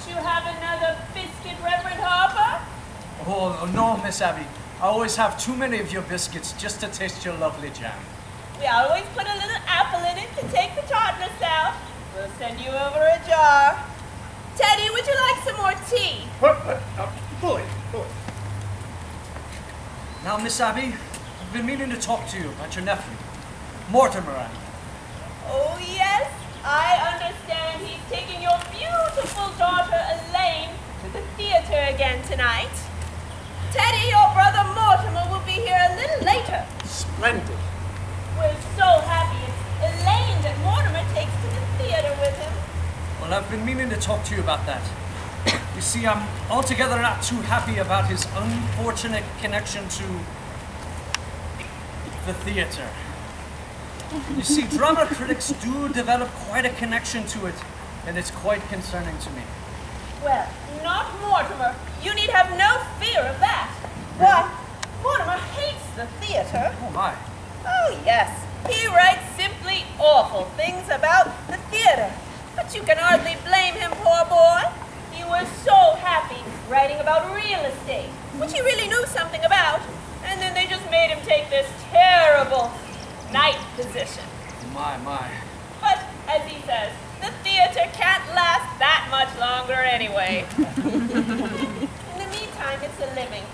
you have another biscuit, Reverend Harper? Oh, no, Miss Abby. I always have too many of your biscuits just to taste your lovely jam. We always put a little apple in it to take the tartness out. We'll send you over a jar. Teddy, would you like some more tea? Bully. Now, Miss Abby, I've been meaning to talk to you about your nephew, Mortimer. Oh, yes. I understand he's taking your beautiful daughter, Elaine, to the theater again tonight. Teddy, your brother Mortimer will be here a little later. Splendid. We're so happy it's Elaine that Mortimer takes to the theater with him. Well, I've been meaning to talk to you about that. You see, I'm altogether not too happy about his unfortunate connection to the theater. You see, drama critics do develop quite a connection to it, and it's quite concerning to me. Well, not Mortimer. You need have no fear of that. Why, Mortimer hates the theater. Oh, my. Oh, yes. He writes simply awful things about the theater. But you can hardly blame him, poor boy. He was so happy writing about real estate, which he really knew something about, and then they just made him take this terrible night position. My. But, as he says, the theater can't last that much longer anyway. In the meantime, it's a living.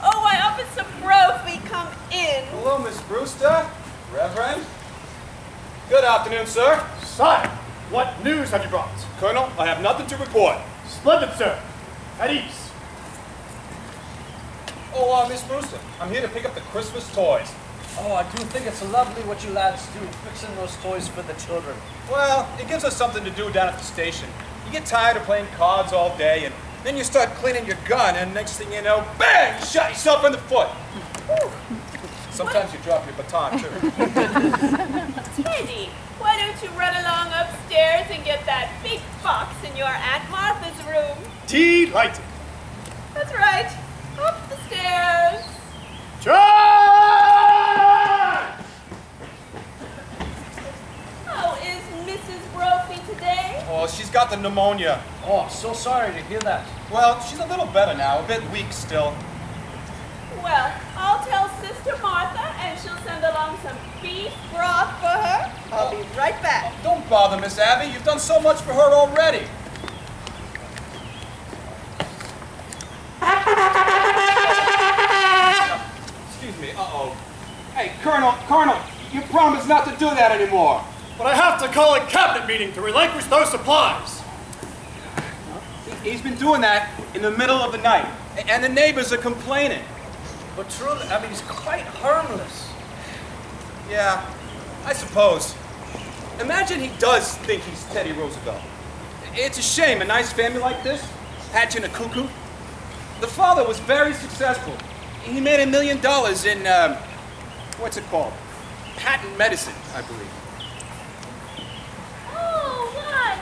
Oh, why, Officer Brophy, come in. Hello, Miss Brewster. Reverend. Good afternoon, sir. Sire, what news have you brought? Colonel, I have nothing to report. Splendid, sir. At ease. Oh, Miss Brewster, I'm here to pick up the Christmas toys. Oh, I do think it's lovely what you lads do, fixing those toys for the children. Well, it gives us something to do down at the station. You get tired of playing cards all day, and then you start cleaning your gun, and next thing you know, bang, you shot yourself in the foot. Sometimes you drop your baton, too. Teddy, why don't you run along upstairs and get that big box in your Aunt Martha's room? Delighted. That's right. Up the stairs. Charge! How is Mrs. Brophy today? Oh, she's got the pneumonia. Oh, I'm so sorry to hear that. Well, she's a little better now, a bit weak still. Well, I'll tell Sister Martha and she'll send along some beef broth for her. I'll be right back. Don't bother, Miss Abby. You've done so much for her already. Excuse me, uh-oh. Hey, Colonel, you promised not to do that anymore. But I have to call a cabinet meeting to relinquish those supplies. He's been doing that in the middle of the night, and the neighbors are complaining. But truly, I mean, he's quite harmless. Yeah, I suppose. Imagine he does think he's Teddy Roosevelt. It's a shame a nice family like this, hatching a cuckoo. The father was very successful. He made $1 million in, what's it called? Patent medicine, I believe. Oh, why,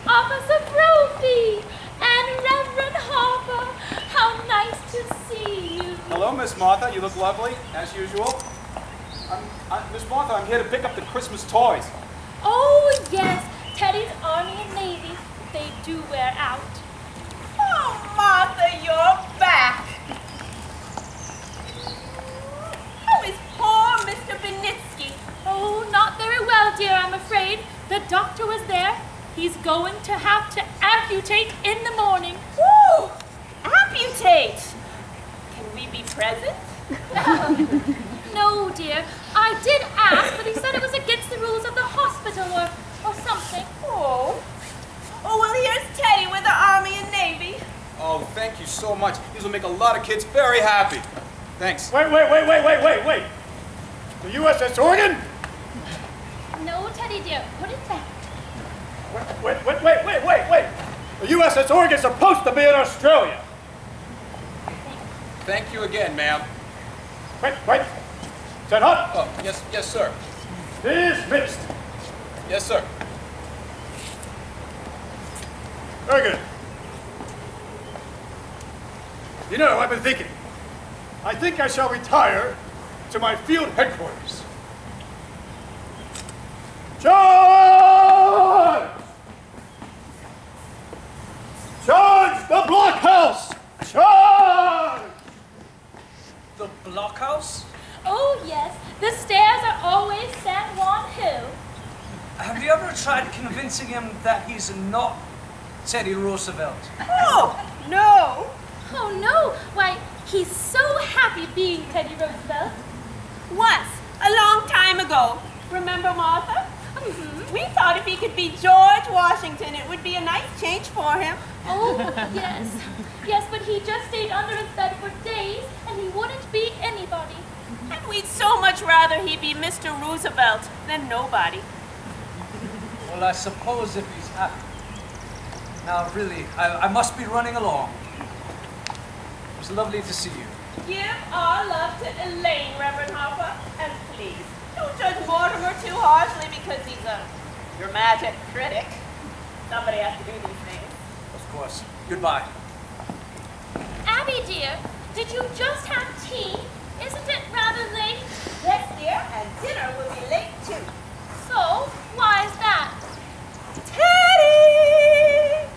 Officer Brophy and Reverend Harper, how nice to see you. Hello, Miss Martha. You look lovely, as usual. Miss Martha, I'm here to pick up the Christmas toys. Oh, yes, Teddy's Army and Navy, they do wear out. Oh, Martha, you're back. How is poor Mr. Benitsky? Oh, not very well, dear, I'm afraid. The doctor was there. He's going to have to amputate in the morning. Woo! Amputate! Can we be present? No, dear. I did ask, but he said it was against the rules of the hospital or something. Oh, well, here's Teddy with the Army and Navy. Oh, thank you so much. These will make a lot of kids very happy. Thanks. Wait. The USS Oregon? No, Teddy, dear. Put it back. Wait. The USS Oregon's supposed to be in Australia. Thank you again, ma'am. Wait. Is that hot? Oh, yes, sir. Dismissed. Yes, sir. Very good. You know, I've been thinking. I think I shall retire to my field headquarters. Charge! convincing him that he's not Teddy Roosevelt. Oh, no. Oh no, why, he's so happy being Teddy Roosevelt. Once, a long time ago. Remember, Martha? Mm-hmm. We thought if he could be George Washington, it would be a nice change for him. Oh, yes. Yes, but he just stayed under his bed for days, and he wouldn't be anybody. And we'd so much rather he be Mr. Roosevelt than nobody. Well, I suppose if he's happy. Now, really, I must be running along. It was lovely to see you. Give our love to Elaine, Reverend Harper. And please, don't judge Mortimer too harshly because he's a dramatic critic. Somebody has to do these things. Of course. Goodbye. Abby, dear, did you just have tea? Isn't it rather late? Yes, dear, and dinner will be late too. So, why is that? Teddy!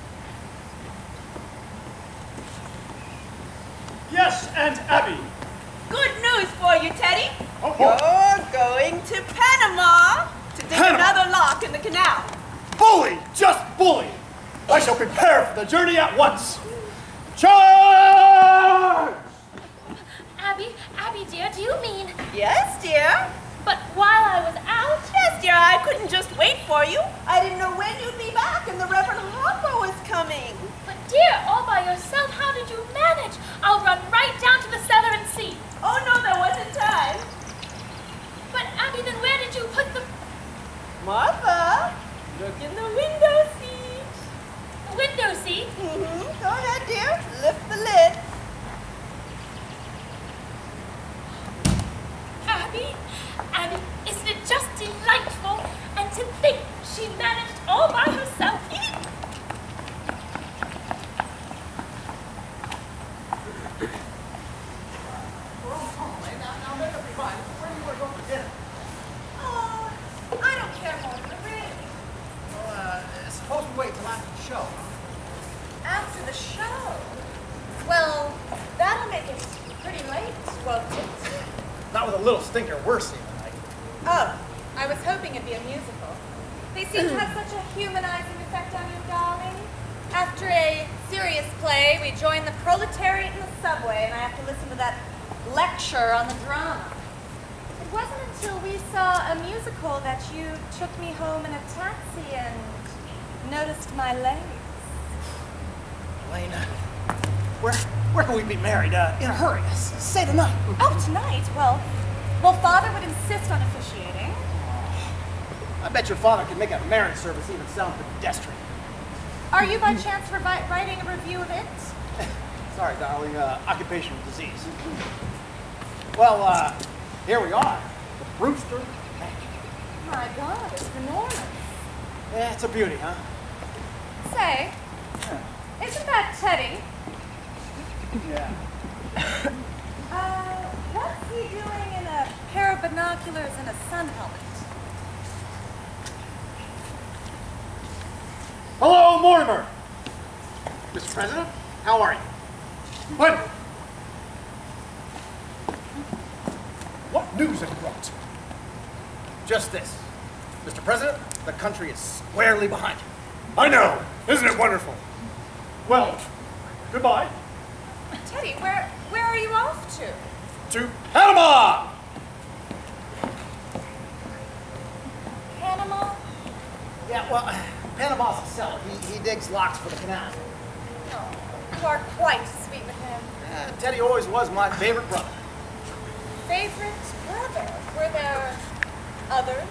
Yes, Aunt Abby. Good news for you, Teddy. Oh, boy. You're going to Panama to dig Panama? another lock in the canal. Bully, just bully. I shall prepare for the journey at once. Charge! Abby, dear, do you mean... Yes, dear. But while I was out... Yes, dear, I couldn't just wait for you. I didn't know when you'd be back and the Reverend Harper was coming. But dear, all by yourself, how did you manage? I'll run right down to the cellar and see. Oh, no, there wasn't time. But Abby, then where did you put the... Martha, look in the window seat. the window seat? Go ahead, dear. Lift the lid. Abby, isn't it just delightful? And to think she managed all by herself. Oh, I don't care more for the ring. Well, suppose we wait till after the show. After the show? Well, that'll make it pretty late, won't it? Not with a little stinker we're seeing tonight. Oh, I was hoping it'd be a musical. They seem to have such a humanizing effect on you, darling. After a serious play, we join the proletariat in the subway, and I have to listen to that lecture on the drama. It wasn't until we saw a musical that you took me home in a taxi and noticed my legs. Elena, where can we be married? In a hurry. Say tonight. Oh, tonight? Well, Father would insist on officiating. I bet your father could make a marriage service even sound pedestrian. Are you by chance writing a review of it? Sorry, darling. Occupational disease. Well, here we are. The Brewster Mansion. My God, it's enormous. Yeah, it's a beauty, huh? Say, isn't that Teddy? Yeah. What's he doing in a pair of binoculars and a sun helmet? Hello, Mortimer. Mr. President, how are you? Wonderful. What news have you brought? Just this. Mr. President, the country is squarely behind you. I know. Isn't it wonderful? Well, goodbye. Teddy, where are you off to? To Panama! Panama? Yeah, well, Panama's a seller. He digs locks for the canal. Oh, you are quite sweet with him. Teddy always was my favorite brother. Favorite brother? Were there others?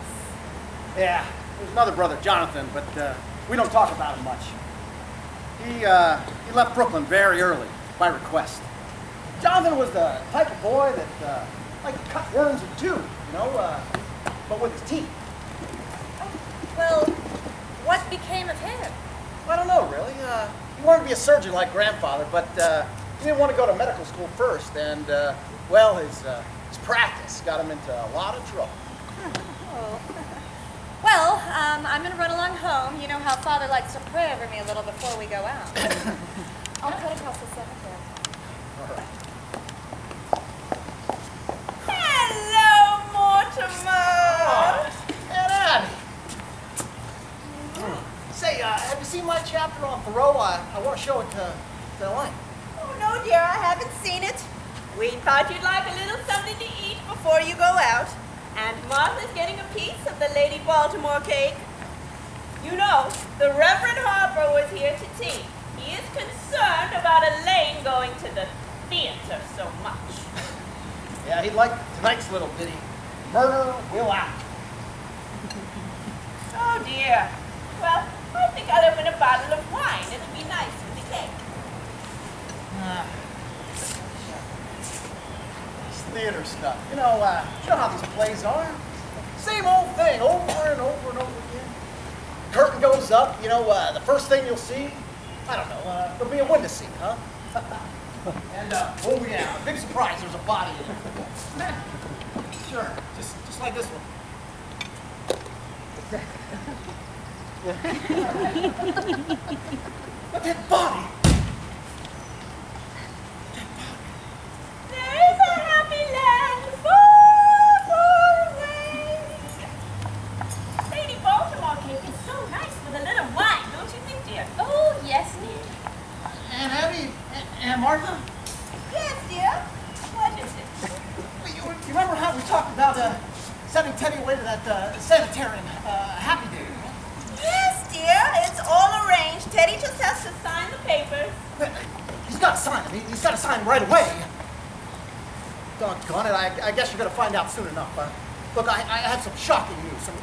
Yeah, there's another brother, Jonathan, but we don't talk about him much. He left Brooklyn very early, by request. Jonathan was the type of boy that liked to cut worms in two, but with his teeth. Well, what became of him? I don't know, really. He wanted to be a surgeon like grandfather, but he didn't want to go to medical school first, and, well, his practice got him into a lot of trouble. Oh. Well, I'm going to run along home. You know how Father likes to pray over me a little before we go out. I'll cut across the cemetery. All right. Hello, Mortimer. And Abby. though. I want to show it to Elaine. Oh, no, dear, I haven't seen it. We thought you'd like a little something to eat before you go out. And Martha's getting a piece of the Lady Baltimore cake. You know, the Reverend Harper was here to tea. He is concerned about Elaine going to the theater so much. Yeah, he'd like tonight's little ditty. Murder will out. Oh, dear. Well, I think I'll open a bottle of wine. It'll be nice with the cake. This theater stuff. You know how these plays are. Same old thing, over and over and over again. Curtain goes up, the first thing you'll see, I don't know, there'll be a window seat, huh? And, oh yeah, big surprise, there's a body in it. Sure, just like this one. But that body! There's a happy land far, far away. Lady Baltimore cake is so nice with a little wine, don't you think, dear? Oh, yes, dear. And Abby, and Martha? Yes, dear. What is it? You remember how we talked about sending Teddy away to that sanitarium, Happy Day? Yes, dear. It's all arranged. Teddy just has to sign the papers. He's got to sign them. He's got to sign right away. Doggone it. I guess you're going to find out soon enough. Look, I had some shocking news. Some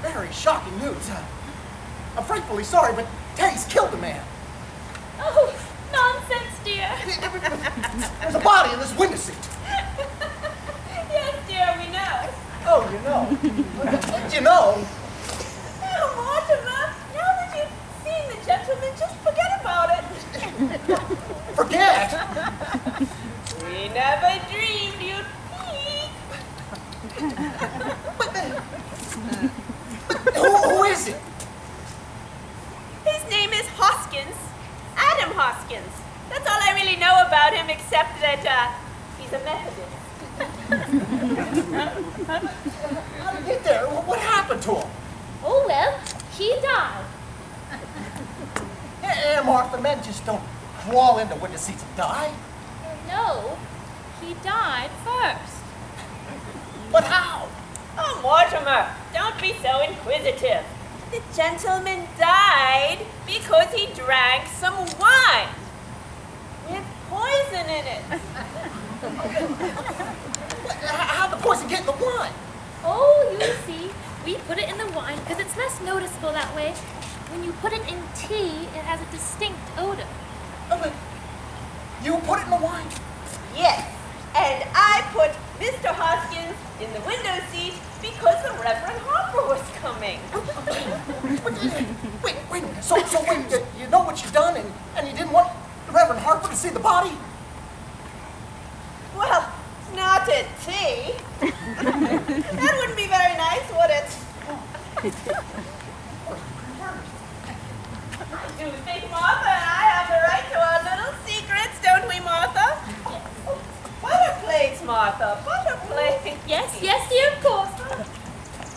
very shocking news. I'm frightfully sorry, but Teddy's killed a man. Oh, nonsense, dear. There's a body in this window seat. Yes, dear, we know. Oh, you know. You know. Oh, Mortimer, now that you've seen the gentleman, just forget about it. Forget? We never dreamed you'd peek. But who is it? His name is Hoskins. Adam Hoskins. That's all I really know about him, except that he's a Methodist. How did he get there? What happened to him? Oh, well, he died. Yeah, Martha, men just don't crawl into window seats and die. No, he died first. But how? Oh, Mortimer, don't be so inquisitive. The gentleman died because he drank some wine with poison in it. How'd the poison get in the wine? Oh, you see, we put it in the wine because it's less noticeable that way. When you put it in tea, it has a distinct odor. But you put it in the wine? Yes, and I put Mr. Hoskins in the window seat because the Reverend Harper was coming. Wait a minute. So wait, you know what you've done and you didn't want the Reverend Harper to see the body? Well, not at tea. That wouldn't be very nice, would it? You think Martha and I have the right to our little secrets, don't we, Martha? Oh, butter plates, Martha, butter plates. Yes, dear, of course.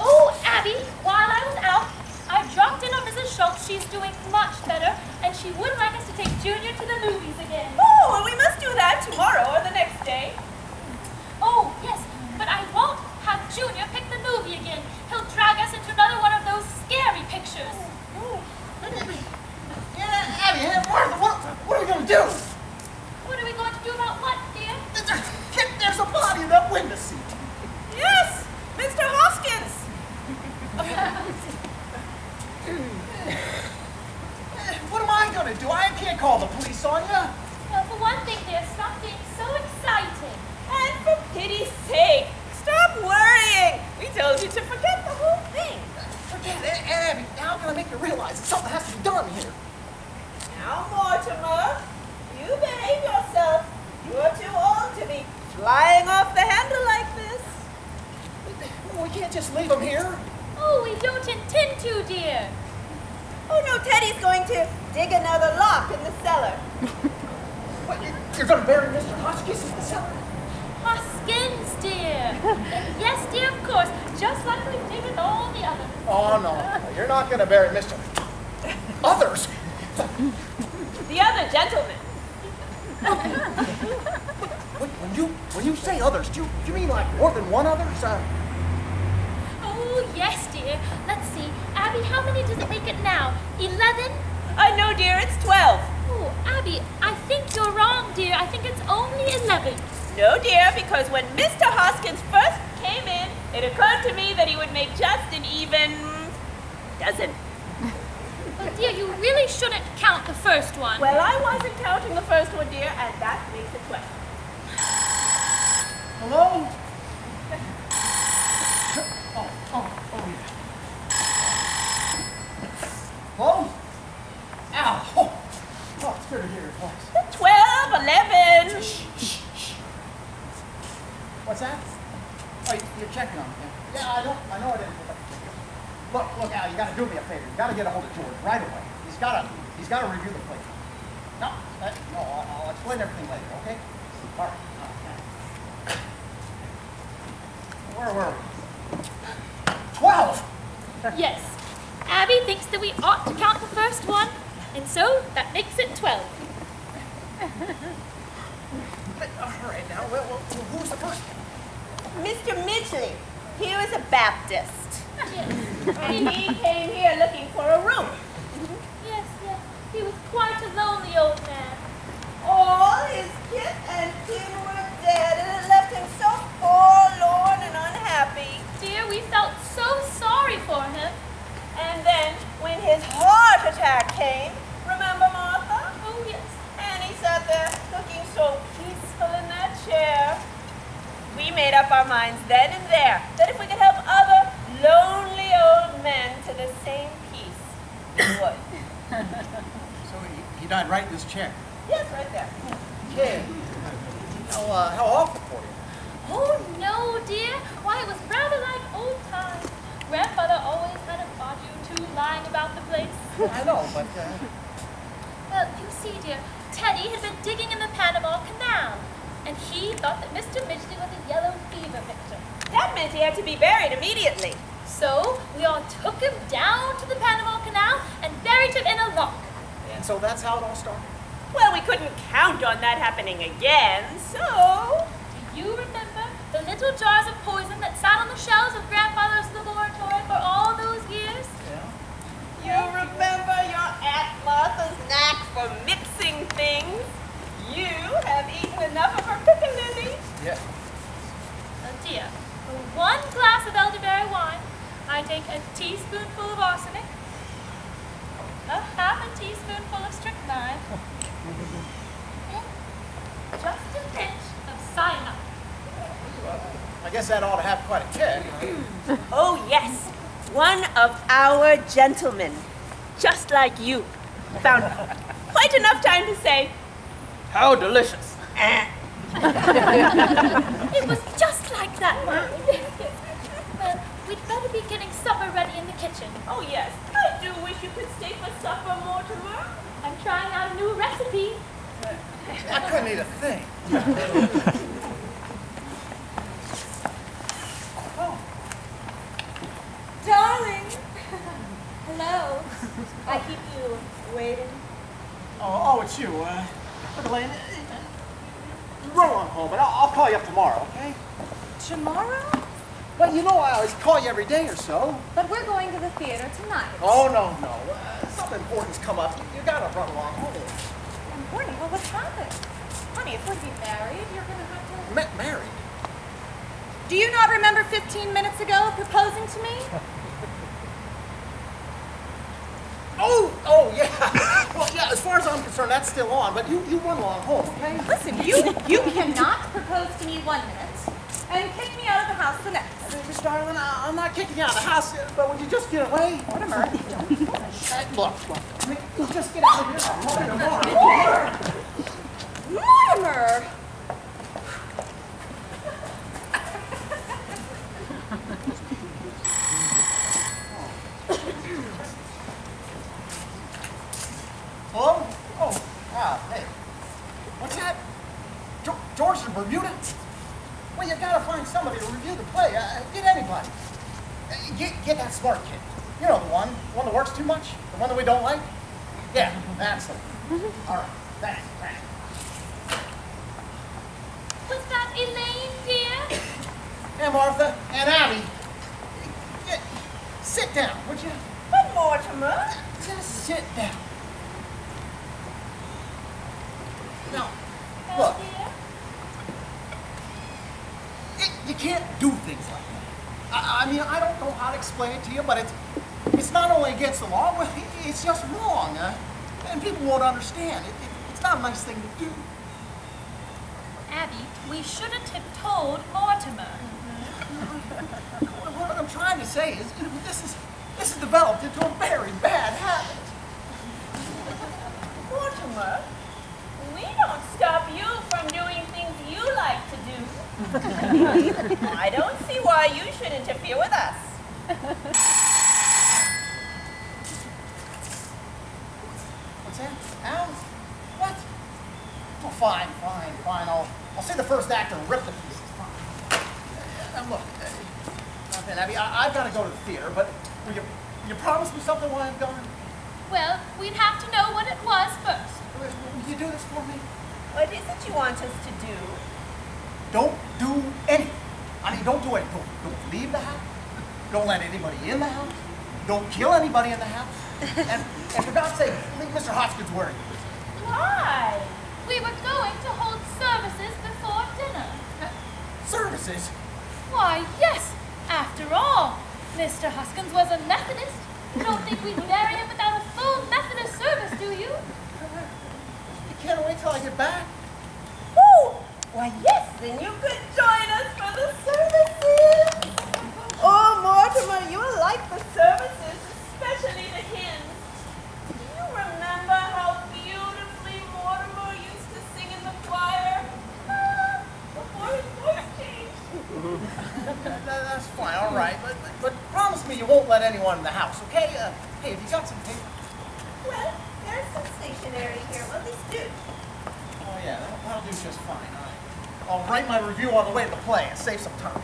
Oh, Abby, while I was out, I dropped in on Mrs. Schultz. She's doing much better, and she would like us to take Junior to the movies again. Oh, well, we must do that tomorrow or the next day. Oh, yes, but I won't have Junior pick the movie again. He'll drag us into another one of those scary pictures. Yeah, Abby, Martha, what are we going to do? What are we going to do about what, dear? There's a body in that window seat. Yes, Mr. Hoskins. What am I going to do? I can't call the police on you. Well, for one thing, dear, stop being so exciting. And for pity's sake, stop worrying. We told you to forget the whole thing. Forget it, Abby. Now I'm going to make you realize that something has to be done here. Now, Mortimer, you behave yourself. You're too old to be flying off the handle like this. We can't just leave him here. Oh, we don't intend to, dear. Oh, no, Teddy's going to dig another lock in the cellar. What, you're going to bury Mr. Hoskins in the cellar? Hoskins, dear. Yes, dear, of course. Just like we did with all the others. Oh, no. You're not going to bury Mr. Others? The other gentlemen. When you say others, do you mean like more than one others? Oh, yes, dear. Let's see. Abby, how many does it make it now? 11? No, dear, it's 12. Oh, Abby, I think you're wrong, dear. I think it's only 11. No, dear, because when Mr. Hoskins first came in, it occurred to me that he would make just an even dozen. But, dear, you really shouldn't count the first one. Well, I wasn't counting the first one, dear, and that makes it 12. Hello? Hello? Ow! Oh, it's good to hear your voice. 12, 11. What's that? Oh, you're checking on me. Yeah, I know I didn't pick up the ticket. Look, Al, you gotta do me a favor. You gotta get a hold of George right away. He's gotta review the plate. No, I'll explain everything later, okay? All right. Where were we? 12! Yes. Abby thinks that we ought to count the first one, and so that makes it 12. All right, now, well, who's the first one? Mr. Midgley. He was a Baptist. Yes. And he came here looking for a room. Yes. He was quite a lonely old man. All his kith and kin were dead, and it left him so forlorn and unhappy. Dear, we felt so sorry for him. And then, when his heart attack came, remember Martha? Oh, yes. And he sat there looking so peaceful in that chair. We made up our minds then and there that if we could help other lonely old men to the same peace, we would. So he died right in this chair. Yes, right there. Yeah. How awful for you. Oh, no, dear. Why, it was rather like old times. Grandfather always had a body or two lying about the place. I know, but... Well, you see, dear, Teddy had been digging in the Panama Canal, and he thought that Mr. Midgley was a yellow fever victim. That meant he had to be buried immediately. So we all took him down to the Panama Canal and buried him in a lock. And so that's how it all started? Well, we couldn't count on that happening again, so... Do you remember the little jars of poison that sat on the shelves of Grandfather's laboratory for all those years? Yeah. You remember your Aunt Martha's knack for mixing things? You have eaten enough of her piccalilli. Yeah. Oh dear, for 1 glass of elderberry wine, I take a teaspoonful of arsenic, a half a teaspoonful of strychnine, and just a pinch of cyanide. I guess that ought to have quite a kick. Oh, yes. One of our gentlemen, just like you, found quite enough time to say, "How delicious." It was just like that. Well, we'd better be getting supper ready in the kitchen. Oh, yes. I do wish you could stay for supper, Mortimer. I'm trying out a new recipe. I couldn't eat a thing. Darling. Hello. I keep you waiting. Oh, it's you. Look, Elaine, you run along home, and I'll call you up tomorrow, okay? Tomorrow? Well, you know I always call you every day or so. But we're going to the theater tonight. Oh, no. Something important's come up. You gotta run along home. Important? Well, what's happened? Honey, if we're to be married, you're going to have to... Married? Do you not remember 15 minutes ago proposing to me? Oh, yeah. Well, yeah, as far as I'm concerned, that's still on, but you run along home, okay? Listen, you cannot propose to me 1 minute and kick me out of the house the next. Miss Darling, I'm not kicking you out of the house, but would you just get away? Mortimer. Look. I mean, just get out of here. Mortimer! Hello? Oh, hey. What's that? George in Bermuda? Well, you gotta find somebody to review the play. Get anybody. Get that smart kid. You know the one that works too much? The one that we don't like? Yeah, excellent. All right, thanks. Was that Elaine, dear? Hey, Martha and Abby, sit down, would you? But Mortimer, Just sit down. Now, Well, look, dear? you can't do things like that. I mean, I don't know how to explain it to you, but it's not only against the law, but it's just wrong. And people won't understand. It's not a nice thing to do. Abby, we shouldn't have told Mortimer. What I'm trying to say is, this has developed into a very bad habit. Mortimer, we don't stop you from doing things you like to do. I don't see why you should interfere with us. What's that? Al? What? Oh, fine. I'll see the first act and rip the pieces. Fine. Now look, nothing, Abby. I've got to go to the theater, but will you promise me something while I'm gone? Well, we'd have to know what it was first. Will you do this for me? What is it you want us to do? Don't do anything. I mean, don't do it. Don't leave the house. Don't let anybody in the house. Don't kill anybody in the house. And for God's sake, leave Mr. Hoskins where he is. Why? We were going to hold services before dinner. Services? Why, yes. After all, Mr. Hoskins was a Methodist. You don't think we'd bury him without a full Methodist service, do you? You can't wait till I get back. Woo! Why, yes, then you could join us for the services. Oh, Mortimer, you will like the services, especially the hymns. Do you remember how beautifully Mortimer used to sing in the choir? Before his voice changed. That's fine, all right. But promise me you won't let anyone in the house, okay? Hey, have you got some paper? Well, there's some stationery here. Well, these do. Oh, yeah, that'll do just fine. All right. I'll write my review on the way to the play and save some time.